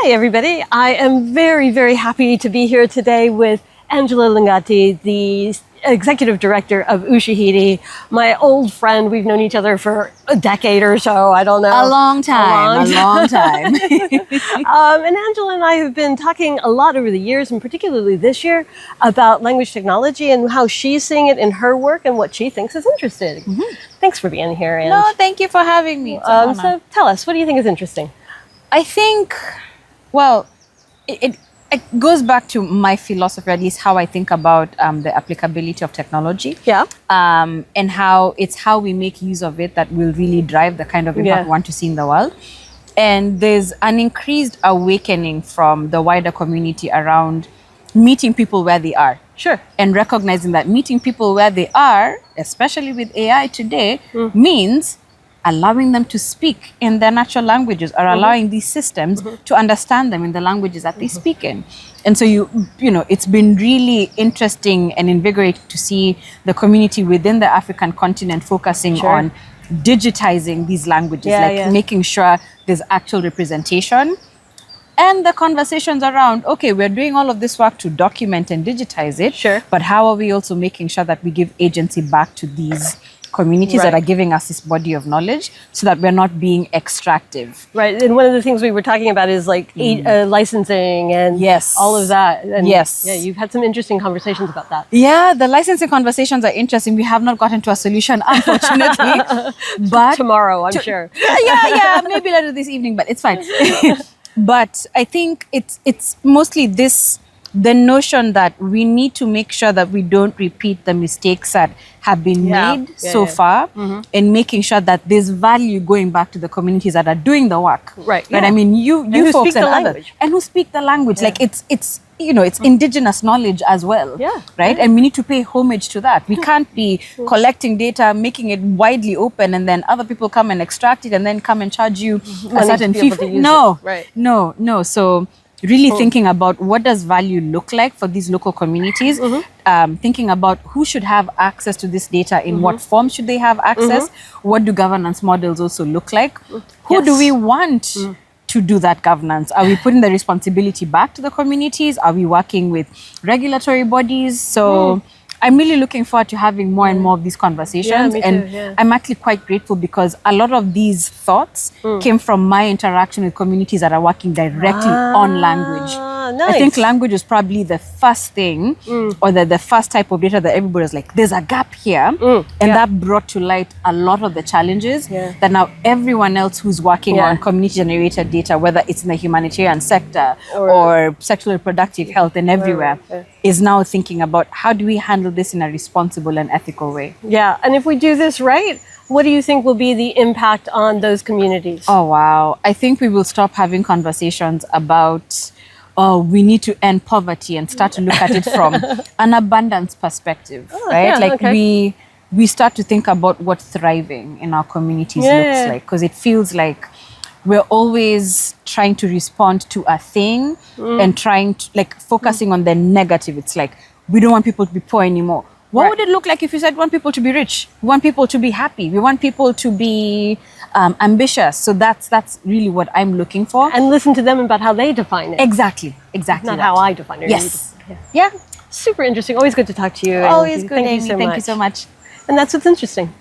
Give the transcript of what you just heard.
Hi, everybody. I am very, very happy to be here today with Angela Lungati, the Executive Director of Ushahidi, my old friend. We've known each other for a decade or so. I don't know. A long time. And Angela and I have been talking a lot over the years, and particularly this year, about language technology and how she's seeing it in her work and what she thinks is interesting. Thanks for being here, Ange. No, thank you for having me. So tell us, what do you think is interesting? I think, well, it goes back to my philosophy, at least how I think about the applicability of technology. Yeah. And how it's how we make use of it that will really drive the kind of impact we want to see in the world. And there's an increased awakening from the wider community around meeting people where they are. Sure. And recognizing that meeting people where they are, especially with AI today, means allowing them to speak in their natural languages, or allowing these systems to understand them in the languages that they speak in. And so you know, it's been really interesting and invigorating to see the community within the African continent focusing on digitizing these languages, making sure there's actual representation. And the conversations around, okay, we're doing all of this work to document and digitize it, but how are we also making sure that we give agency back to these communities that are giving us this body of knowledge, so that we're not being extractive. Right, and one of the things we were talking about is like licensing and all of that. And yeah, you've had some interesting conversations about that. Yeah, the licensing conversations are interesting. We have not gotten to a solution, unfortunately. But tomorrow, I'm sure. Yeah, maybe later this evening, but it's fine. But I think it's mostly the notion that we need to make sure that we don't repeat the mistakes that have been made so far, and making sure that there's value going back to the communities that are doing the work. Right. I mean, you folks and others, and who speak the language. Like it's you know, it's indigenous knowledge as well. Right. And we need to pay homage to that. We can't be collecting data, making it widely open, and then other people come and extract it and then come and charge you a certain fee. No. So really thinking about what does value look like for these local communities, thinking about who should have access to this data, in what form should they have access, what do governance models also look like, who do we want to do that governance? Are we putting the responsibility back to the communities? Are we working with regulatory bodies? So I'm really looking forward to having more and more of these conversations. I'm actually quite grateful, because a lot of these thoughts came from my interaction with communities that are working directly on language. I think language is probably the first thing, or the first type of data that everybody was like, there's a gap here. And that brought to light a lot of the challenges that now everyone else who's working on community-generated data, whether it's in the humanitarian sector or sexual and reproductive health and everywhere, is now thinking about how do we handle this in a responsible and ethical way. Yeah, and if we do this right, what do you think will be the impact on those communities? Oh, wow. I think we will stop having conversations about, we need to end poverty, and start to look at it from an abundance perspective, right? We start to think about what thriving in our communities looks like, because it feels like we're always trying to respond to a thing and trying to, focusing on the negative. It's like, we don't want people to be poor anymore. What would it look like if you said we want people to be rich? We want people to be happy. We want people to be ambitious. So that's really what I'm looking for. And listen to them about how they define it. Exactly. Not how I define it. Yes. Yeah. Super interesting. Always good to talk to you. Always good, Thank Aimee. Thank you so much. And that's what's interesting.